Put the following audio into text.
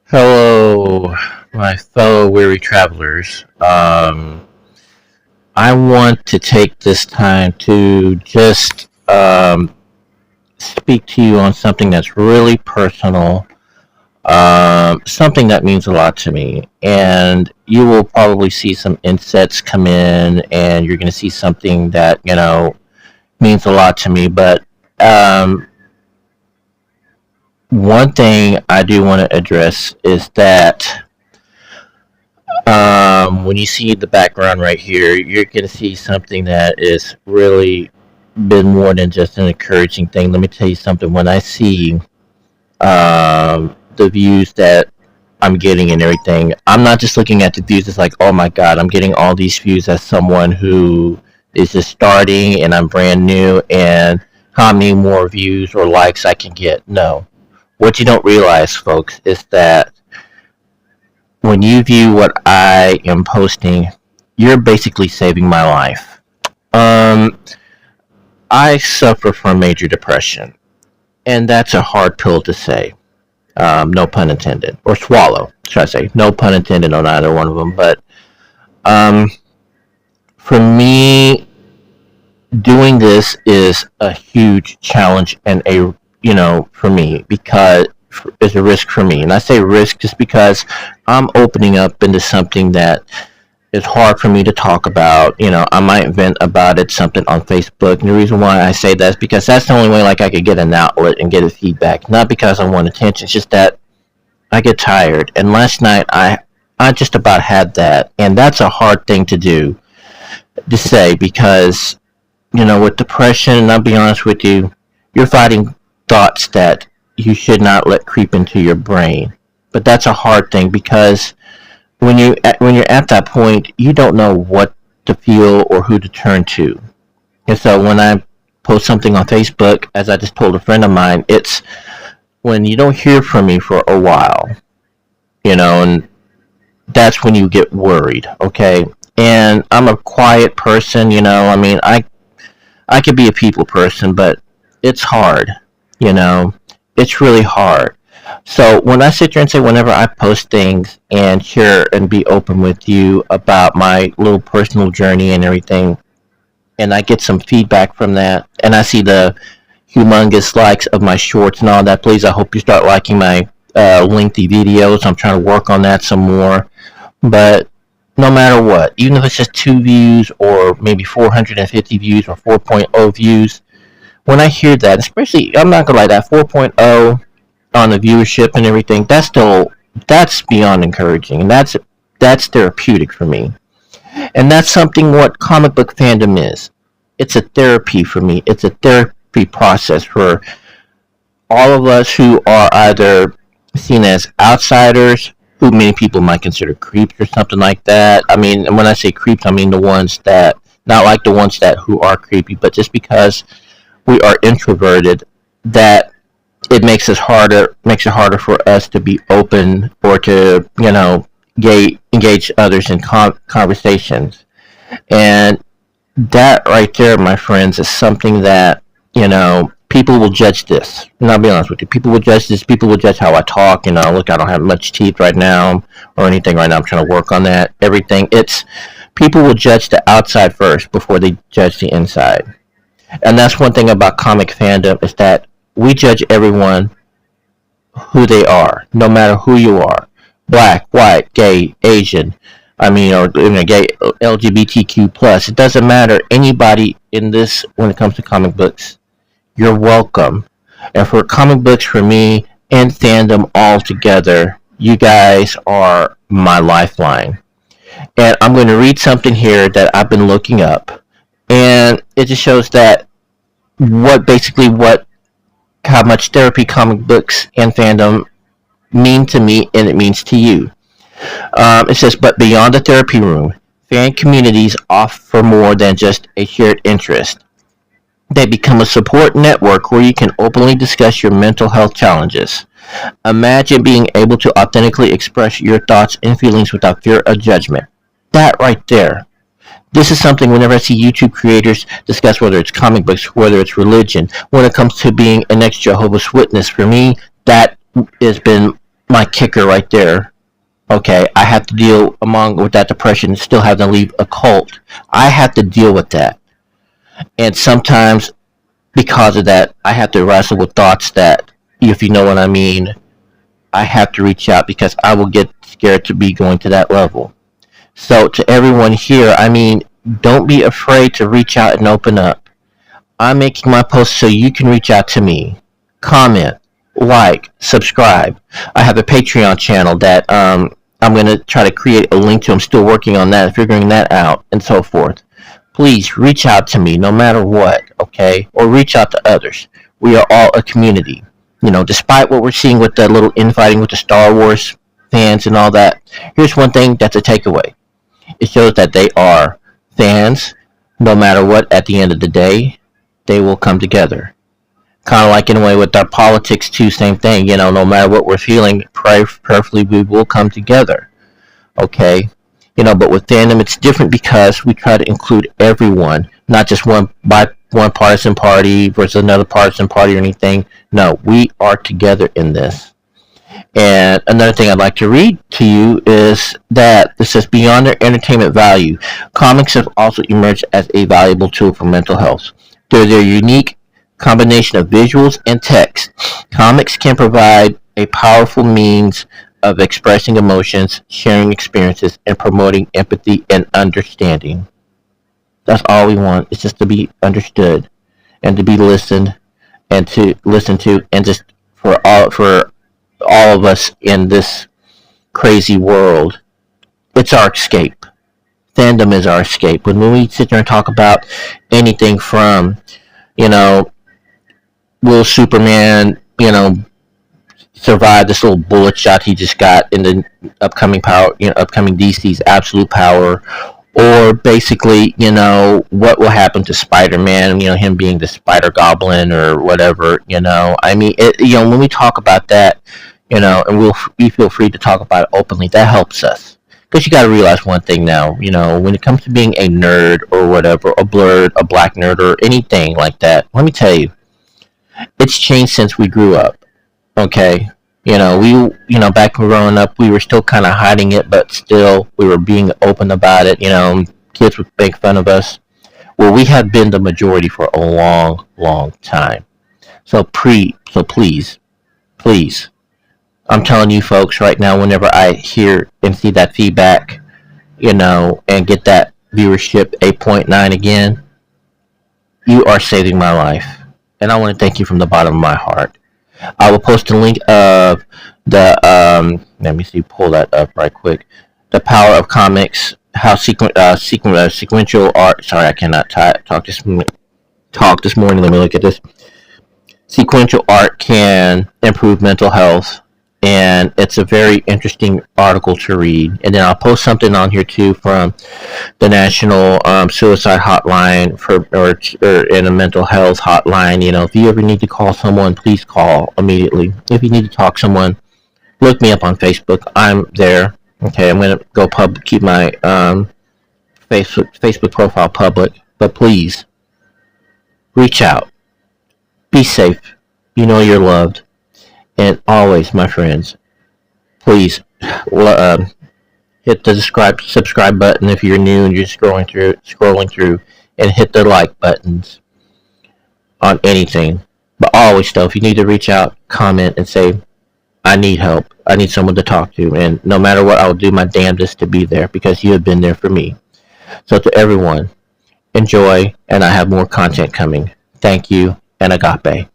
Hello, my fellow weary travelers. I want to take this time to just speak to you on something that's really personal, something that means a lot to me. And you will probably see some insets come in, and you're going to see something that, means a lot to me. But um, one thing I do want to address is that when you see the background right here, you're going to see something that is really been more than just an encouraging thing. Let me tell you something. When I see the views that I'm getting and everything, I'm not just looking at the views. It's like, oh my God, I'm getting all these views as someone who is just starting and I'm brand new, and how many more views or likes I can get. No. What you don't realize, folks, is that when you view what I am posting, you're basically saving my life. Um, I suffer from major depression, and that's a hard pill to say. No pun intended, or swallow, should I say? No pun intended on either one of them. But um, for me, doing this is a huge challenge and for me, because it's a risk for me. And I say risk just because I'm opening up into something that is hard for me to talk about. I might vent about it, something on Facebook. And the reason why I say that is because that's the only way like I could get an outlet and get a feedback. Not because I want attention, it's just that I get tired. And last night I just about had that. And that's a hard thing to say because, with depression, and I'll be honest with you, you're fighting thoughts that you should not let creep into your brain. But that's a hard thing because when you're at that point, you don't know what to feel or who to turn to. And so when I post something on Facebook, as I just told a friend of mine, it's when you don't hear from me for a while, and that's when you get worried, okay? And I'm a quiet person, I mean, I could be a people person, but it's hard, you know. It's really hard. So when I sit here and say whenever I post things and share and be open with you about my little personal journey and everything, and I get some feedback from that, and I see the humongous likes of my shorts and all that, please, I hope you start liking my lengthy videos. I'm trying to work on that some more. But no matter what, even if it's just 2 views or maybe 450 views or 4.0 views, when I hear that, especially, I'm not gonna lie, that 4.0 on the viewership and everything, that's beyond encouraging, and that's therapeutic for me. And that's something what comic book fandom is. It's a therapy for me. It's a therapy process for all of us who are either seen as outsiders, who many people might consider creeps or something like that. I mean, and when I say creeps, I mean the ones that, not like the ones that who are creepy, but just because we are introverted, that it makes it harder for us to be open or to, engage others in conversations. And that right there, my friends, is something that, people will judge this. And I'll be honest with you, people will judge this. People will judge how I talk. Look, I don't have much teeth right now or anything right now. I'm trying to work on that. Everything. It's people will judge the outside first before they judge the inside. And that's one thing about comic fandom, is that we judge everyone who they are, no matter who you are, black, white, gay, Asian. I mean, or gay, LGBTQ plus. It doesn't matter. Anybody in this, when it comes to comic books, you're welcome. And for comic books, for me and fandom all together, you guys are my lifeline. And I'm going to read something here that I've been looking up, and it just shows that what how much therapy comic books and fandom mean to me, and it means to you. It says, but beyond the therapy room, fan communities offer more than just a shared interest. They become a support network where you can openly discuss your mental health challenges. Imagine being able to authentically express your thoughts and feelings without fear of judgment. That right there. This is something whenever I see YouTube creators discuss, whether it's comic books, whether it's religion, when it comes to being an ex Jehovah's Witness, for me, that has been my kicker right there. Okay, I have to deal among with that depression and still have to leave a cult. I have to deal with that. And sometimes because of that, I have to wrestle with thoughts that, if you know what I mean, I have to reach out because I will get scared to be going to that level. So to everyone here, I mean, don't be afraid to reach out and open up. I'm making my posts so you can reach out to me. Comment, like, subscribe. I have a Patreon channel that I'm going to try to create a link to. I'm still working on that, figuring that out, and so forth. Please reach out to me no matter what, okay? Or reach out to others. We are all a community. You know, despite what we're seeing with the little infighting with the Star Wars fans and all that, here's one thing that's a takeaway. It shows that they are fans. No matter what, at the end of the day, they will come together. Kind of like in a way with our politics too, same thing. You know, no matter what we're feeling, prayerfully we will come together. Okay? You know, but with fandom, it's different because we try to include everyone, not just one partisan party versus another partisan party or anything. No, we are together in this. And another thing I'd like to read to you is that this says, beyond their entertainment value, comics have also emerged as a valuable tool for mental health. Through their unique combination of visuals and text, comics can provide a powerful means of expressing emotions, sharing experiences, and promoting empathy and understanding. That's all we want. It's just to be understood and to be listened and to listen to, and just for all of us in this crazy world. It's our escape. Fandom is our escape. When we sit there and talk about anything from, you know, will Superman, you know, survive this little bullet shot he just got in the upcoming DC's Absolute Power, or basically, you know, what will happen to Spider-Man, you know, him being the Spider Goblin or whatever, you know. I mean, you know, when we talk about that, you know, and we feel free to talk about it openly, that helps us. Because you got to realize one thing now, you know, when it comes to being a nerd or whatever, a blurred, a black nerd or anything like that, let me tell you, it's changed since we grew up. Okay, back when growing up, we were still kind of hiding it, but still we were being open about it. You know, kids would make fun of us. Well, we have been the majority for a long, long time. So please, I'm telling you folks right now, whenever I hear and see that feedback, you know, and get that viewership 8.9 again, you are saving my life. And I want to thank you from the bottom of my heart. I will post a link of the let me see, pull that up right quick. The Power of Comics, how sequential art. Sorry, I cannot talk this morning. Let me look at this. Sequential art can improve mental health, and it's a very interesting article to read. And then I'll post something on here too from the National Suicide Hotline or in a mental health hotline. You know, if you ever need to call someone, please call immediately. If you need to talk to someone, look me up on Facebook. I'm there. Okay, I'm gonna go keep my Facebook profile public, but please reach out. Be safe. You know you're loved. And always, my friends, please hit the subscribe button if you're new and you're scrolling through, and hit the like buttons on anything. But always, though, if you need to reach out, comment and say, I need help. I need someone to talk to. And no matter what, I will do my damnedest to be there because you have been there for me. So to everyone, enjoy, and I have more content coming. Thank you, and agape.